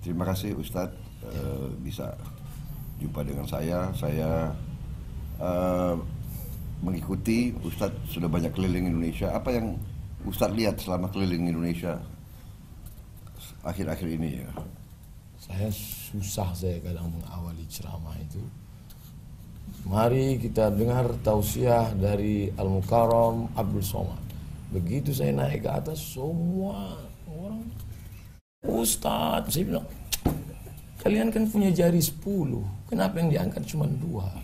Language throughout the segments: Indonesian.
Terima kasih Ustadz bisa jumpa dengan saya. Saya mengikuti Ustadz sudah banyak keliling Indonesia. Apa yang Ustadz lihat selama keliling Indonesia akhir-akhir ini ya? Saya kadang mengawali ceramah itu. Mari kita dengar tausiah dari Al-Mukarram Abdul Somad. Begitu saya naik ke atas, semua orang, Ustadz, saya bilang, kalian kan punya jari 10, kenapa yang diangkat cuma 2?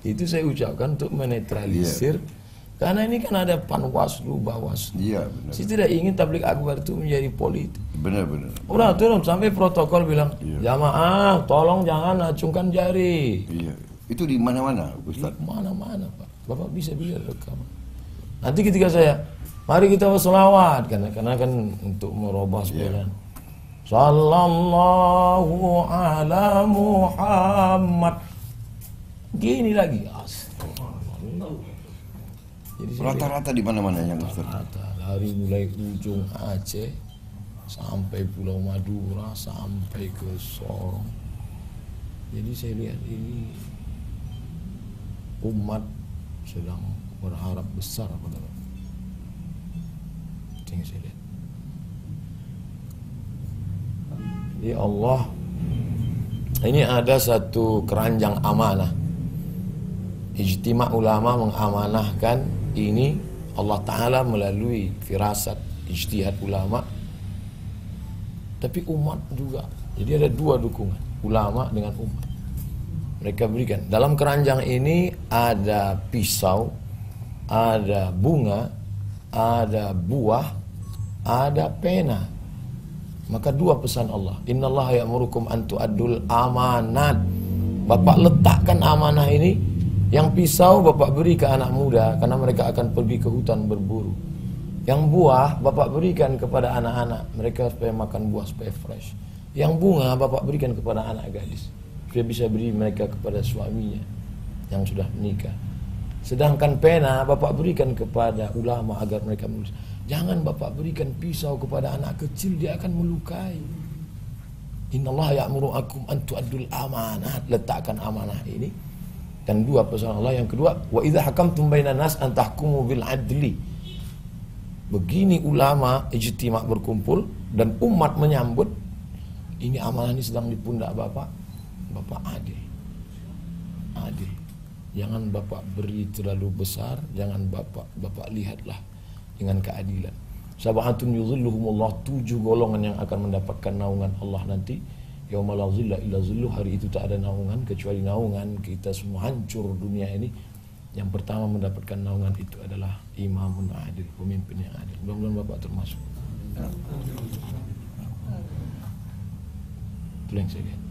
Itu saya ucapkan untuk menetralisir, karena ini kan ada Panwaslu, Bawaslu. Iya, benar. Saya tidak ingin tablik akbar itu menjadi politik. Benar-benar. Udah turun sampai protokol bilang, jamaah tolong jangan acungkan jari. Iya, itu di mana-mana Ustadz? Di mana-mana Pak, Bapak bisa lihat rekaman. Nanti ketika saya, mari kita berselawat, karena kan untuk merubah sebenarnya. Sallallahu ala Muhammad. Gini lagi, astagfirullah. Jadi Rata-rata di mana-mana yang Ustadz? rata dari mulai ujung Aceh sampai Pulau Madura sampai ke Sorong. Jadi saya lihat ini umat sedang berharap besar pada Allah. Itu yang saya lihat. Ya Allah, ini ada satu keranjang amanah. Ijtima' ulama mengamanahkan ini, Allah Ta'ala melalui firasat ijtihad ulama, tapi umat juga. Jadi ada 2 dukungan, ulama dengan umat. Mereka berikan. Dalam keranjang ini ada pisau, ada bunga, ada buah, ada pena. Maka 2 pesan Allah. Innallaha ya'murukum an tu'addul amanat. Bapak letakkan amanah ini. Yang pisau Bapak beri ke anak muda, karena mereka akan pergi ke hutan berburu. Yang buah Bapak berikan kepada anak-anak, mereka supaya makan buah supaya fresh. Yang bunga Bapak berikan kepada anak gadis, supaya bisa beri mereka kepada suaminya yang sudah menikah. Sedangkan pena Bapak berikan kepada ulama agar mereka menulis. Jangan Bapak berikan pisau kepada anak kecil, dia akan melukai. Innallaha ya'murukum an tu'addul amanat. Letakkan amanah ini. Dan 2 pesan Allah. Yang kedua, wa idza hakamtum bainan nas an tahkumu bil adli. Begini ulama ijtima' berkumpul dan umat menyambut. Ini amanah ini sedang di pundak Bapak. Bapak adil. Adil. Jangan Bapak beri terlalu besar, jangan Bapak lihatlah dengan keadilan. Sab'atun yuzilluhumullah, 7 golongan yang akan mendapatkan naungan Allah nanti. Yauma la zilla illa zilluh, hari itu tak ada naungan kecuali naungan. Kita semua hancur dunia ini. Yang pertama mendapatkan naungan itu adalah imamun adil, pemimpin yang adil. Mudah-mudahan Bapak termasuk. Itu yang saya lihat.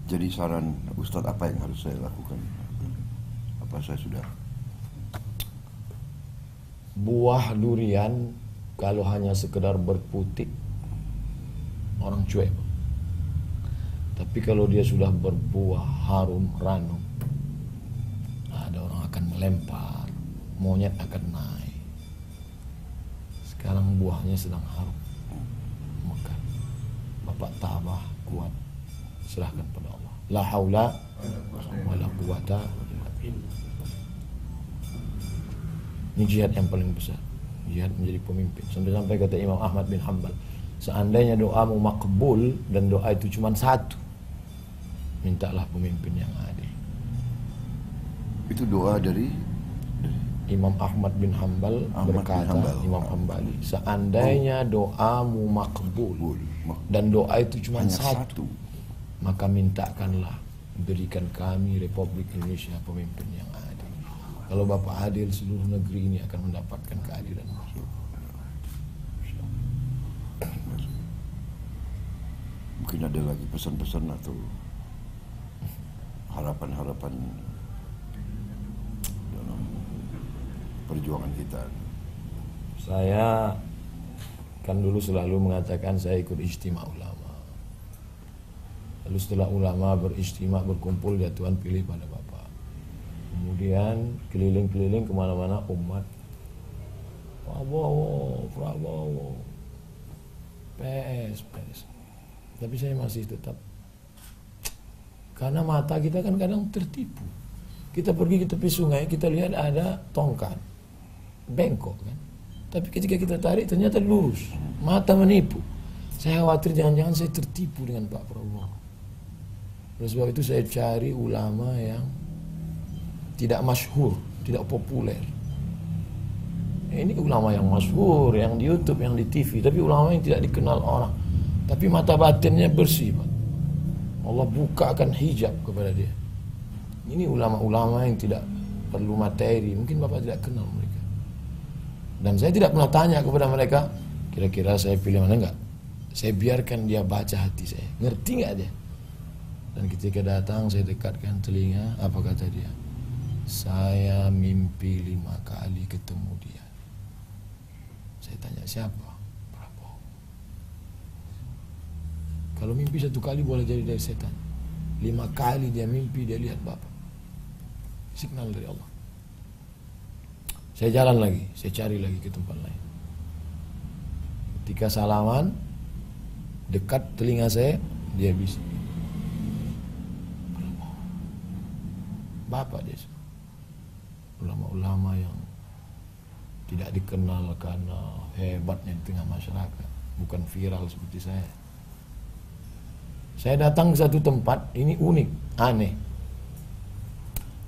Jadi saran Ustadz apa yang harus saya lakukan? Apa saya sudah? Buah durian kalau hanya sekedar berputik, orang cuek. Tapi kalau dia sudah berbuah harum ranum, ada orang akan melempar, monyet akan naik. Sekarang buahnya sedang harum, maka Bapak tabah kuat, serahkan pada Allah. La haula wala quwata illa billah. Ini jihad yang paling besar, jihad menjadi pemimpin. Sampai-sampai kata Imam Ahmad bin Hanbal, seandainya doamu makbul dan doa itu cuma 1, mintalah pemimpin yang adil. Itu doa dari Imam Ahmad bin Hanbal berkata, Imam Hambali, seandainya doamu makbul dan doa itu cuma 1, maka mintakanlah berikan kami Republik Indonesia pemimpin yang adil. Kalau Bapak adil, seluruh negeri ini akan mendapatkan keadilan. Mungkin ada lagi pesan-pesan atau harapan-harapan dalam perjuangan kita. Saya kan dulu selalu mengatakan saya ikut ijtima' ulama. Lalu setelah ulama berijtima' berkumpul, ya Tuhan pilih pada Bapak. Kemudian keliling-keliling kemana-mana umat, Prabowo, Prabowo. beres. Tapi saya masih tetap, karena mata kita kan kadang tertipu. Kita pergi ke tepi sungai, kita lihat ada tongkat, bengkok kan. Tapi ketika kita tarik ternyata lurus. Mata menipu. Saya khawatir jangan-jangan saya tertipu dengan Pak Prabowo. Oleh sebab itu saya cari ulama yang tidak masyhur, tidak populer. Ini ulama yang masyhur, yang di YouTube, yang di TV, tapi ulama yang tidak dikenal orang. Tapi mata batinnya bersih, Pak. Allah bukakan hijab kepada dia. Ini ulama-ulama yang tidak perlu materi. Mungkin Bapak tidak kenal mereka. Dan saya tidak pernah tanya kepada mereka, kira-kira saya pilih mana enggak. Saya biarkan dia baca hati saya. Ngerti enggak dia? Dan ketika datang saya dekatkan telinga, apa kata dia? Saya mimpi 5 kali ketemu dia. Saya tanya, siapa? Prabowo. Kalau mimpi 1 kali boleh jadi dari setan. 5 kali dia mimpi, dia lihat Bapak. Signal dari Allah. Saya jalan lagi, saya cari lagi ke tempat lain. Ketika salaman, dekat telinga saya, dia bisik. Bapak dia. Ulama-ulama yang tidak dikenal karena hebatnya di tengah masyarakat, bukan viral seperti saya. Saya datang ke satu tempat, ini unik, aneh.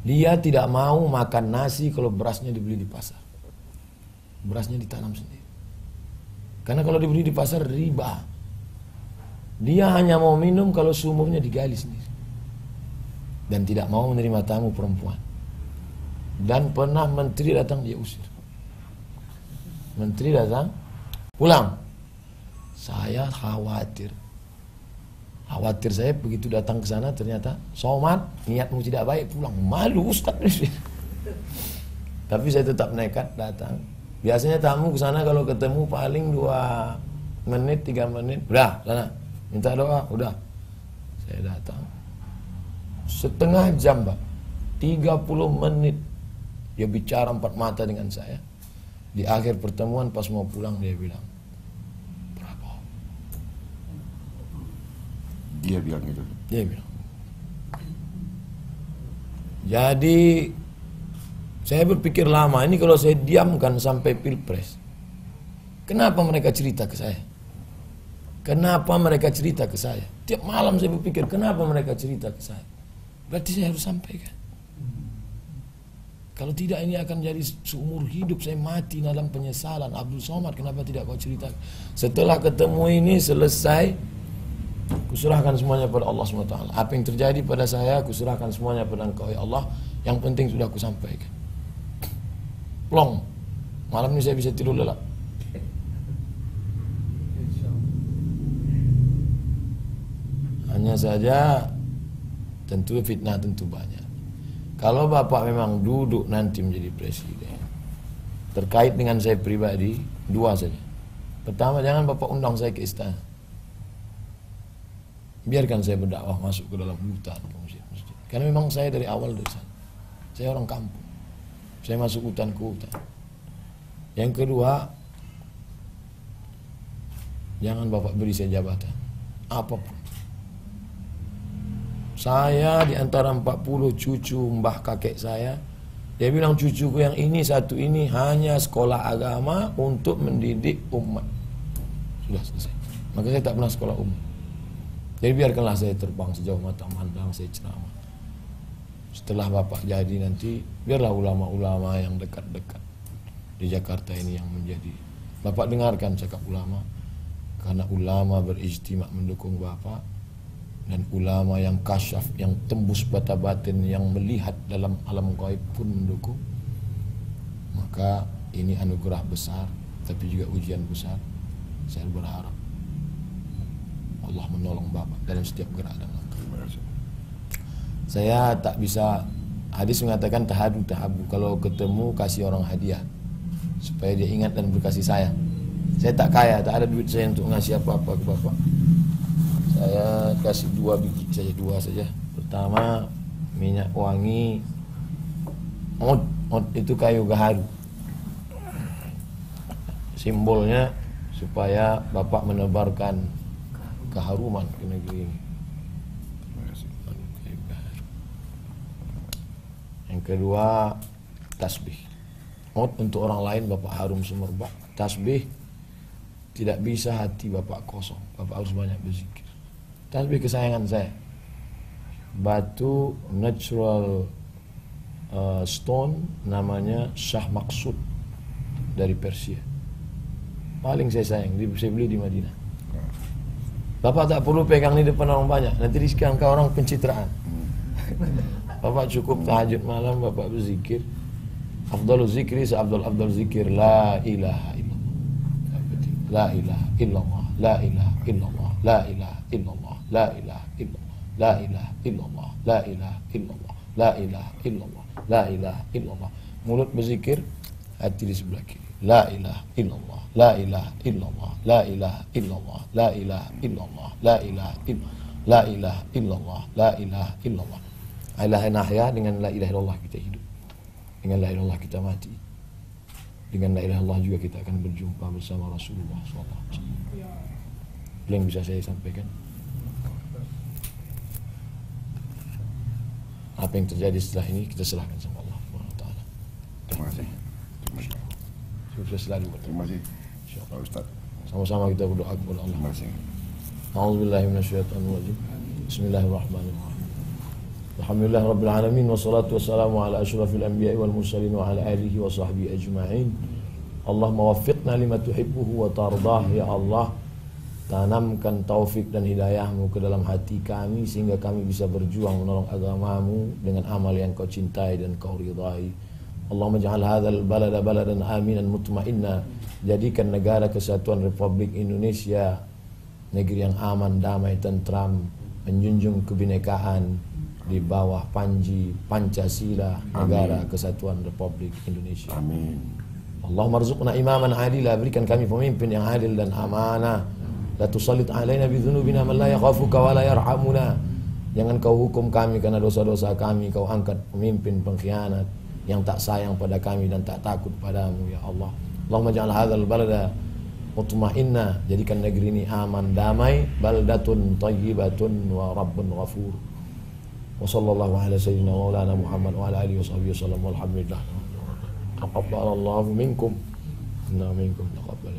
Dia tidak mau makan nasi kalau berasnya dibeli di pasar. Berasnya ditanam sendiri. Karena kalau dibeli di pasar riba. Dia hanya mau minum kalau sumurnya digali sendiri. Dan tidak mau menerima tamu perempuan. Dan pernah menteri datang dia usir. Menteri datang, pulang. Saya khawatir. Khawatir saya begitu datang ke sana ternyata Somad, niatmu tidak baik, pulang. Malu Ustaz. Tapi saya tetap nekat datang. Biasanya tamu ke sana kalau ketemu paling 2 menit, 3 menit, udah sana minta doa, udah. Saya datang. Setengah jam, Pak. 30 menit dia bicara 4 mata dengan saya. Di akhir pertemuan pas mau pulang dia bilang, Dia bilang gitu. dia bilang. Jadi saya berpikir lama, ini kalau saya diamkan sampai pilpres, kenapa mereka cerita ke saya? Kenapa mereka cerita ke saya? Tiap malam saya berpikir, kenapa mereka cerita ke saya? Berarti saya harus sampaikan. Kalau tidak ini akan jadi seumur hidup saya mati dalam penyesalan. Abdul Somad, kenapa tidak kau cerita? Setelah ketemu ini selesai, kuserahkan semuanya pada Allah SWT. Apa yang terjadi pada saya, kuserahkan semuanya pada Engkau ya Allah. Yang penting sudah aku sampaikan. Plong. Malam ini saya bisa tidur lelap. Hanya saja tentu fitnah tentu banyak. Kalau Bapak memang duduk nanti menjadi presiden, terkait dengan saya pribadi, 2 saja. Pertama, jangan Bapak undang saya ke istana. Biarkan saya berdakwah masuk ke dalam hutan, ke masjid-masjid. Karena memang saya dari awal dari sana. Saya orang kampung. Saya masuk hutan ke hutan. Yang kedua, jangan Bapak beri saya jabatan. Apapun. Saya di antara 40 cucu mbah kakek saya, dia bilang cucuku yang ini satu ini hanya sekolah agama untuk mendidik umat. Sudah selesai. Maka saya tak pernah sekolah umat. Jadi biarkanlah saya terbang sejauh mata memandang, saya ceramah. Setelah Bapak jadi nanti, biarlah ulama-ulama yang dekat-dekat di Jakarta ini yang menjadi. Bapak dengarkan cakap ulama, karena ulama berijtima mendukung Bapak. Dan ulama yang kasyaf, yang tembus bata batin, yang melihat dalam alam gaib pun mendukung. Maka ini anugerah besar, tapi juga ujian besar. Saya berharap Allah menolong Bapak dalam setiap gerak dan langkah. Saya tak bisa, hadis mengatakan tahadu tahabu, kalau ketemu kasih orang hadiah supaya dia ingat dan berkasih sayang. Saya tak kaya, tak ada duit saya untuk ngasih apa-apa ke Bapak. Saya kasih 2 biji saja, 2 saja. Pertama, minyak wangi od itu kayu gaharu. Simbolnya supaya Bapak menebarkan keharuman ke negeri ini. Terima kasih. Yang kedua, tasbih. Untuk orang lain Bapak harum semerbak. Tasbih tidak bisa hati Bapak kosong. Bapak harus banyak berzikir. Tasbih kesayangan saya. Batu natural stone namanya Shah Maksud dari Persia. Paling saya sayang, saya beli di Madinah. Bapak tak perlu pegang di depan orang banyak. Nanti dikira orang pencitraan. Bapak cukup tahajud malam, Bapak berzikir. Afdalul zikri seafdal zikir la ilaha illallah. La ilaha illallah. La ilaha illallah. La ilaha illallah. La ilaha illallah. La ilaha illallah. La ilaha illallah. La ilaha illallah. La ilaha illallah. Mulut berzikir, hati di sebelah kiri. La ilaha illallah. La ilaha illallah. La ilaha illallah. La ilaha illallah. La ilaha illallah. La ilaha illallah. La ilaha illallah. La ilaha nahya, dengan la ilaha illallah kita hidup. Dengan la ilaha illallah kita mati. Dengan la ilaha illallah juga kita akan berjumpa bersama Rasulullah SAW. Itu yang bisa saya sampaikan. Apa yang terjadi setelah ini kita serahkan sama Allah SWT. Terima kasih. Sukses selalu. Terima kasih Pak Ustaz. Sama-sama kita berdoa kepada Allah. Terima kasih. A'udzubillahi minasyaitonirrajim. Bismillahirrahmanirrahim. Alhamdulillah rabbil alamin wassalatu wassalamu ala asyrafil anbiya'i wal mursalin wa ala alihi wa sahbihi ajma'in. Allahumma waffiqna lima tuhibbuhu wa tardah, ya Allah. Tanamkan taufik dan hidayahmu ke dalam hati kami sehingga kami bisa berjuang menolong agamamu dengan amal yang kau cintai dan kau ridai. Allahumma ja'al hadzal balada baladan aminan mutmainna. Jadikan negara kesatuan Republik Indonesia negeri yang aman, damai, tentram, menjunjung kebinekaan di bawah panji Pancasila, negara kesatuan Republik Indonesia. Amin. Allahumma rzuqna imaman adila, berikan kami pemimpin yang adil dan amanah. La tusallit alaina bidzunubina man la yakhafuka wa la yarhamuna. Jangan kau hukum kami karena dosa-dosa kami, kau angkat pemimpin pengkhianat yang tak sayang pada kami dan tak takut padamu, ya Allah. Allahumma ja'al hadzal balada mutma'inna, jadikan negeri ini aman, damai, baldatun thayyibatun wa rabbun ghafur. Wa sallallahu ala sayyidina maulana Muhammad wa ala alihi wa sahbihi wasallam. Walhamdulillah. Taqabbalallahu minkum. Inna minkum taqabbal.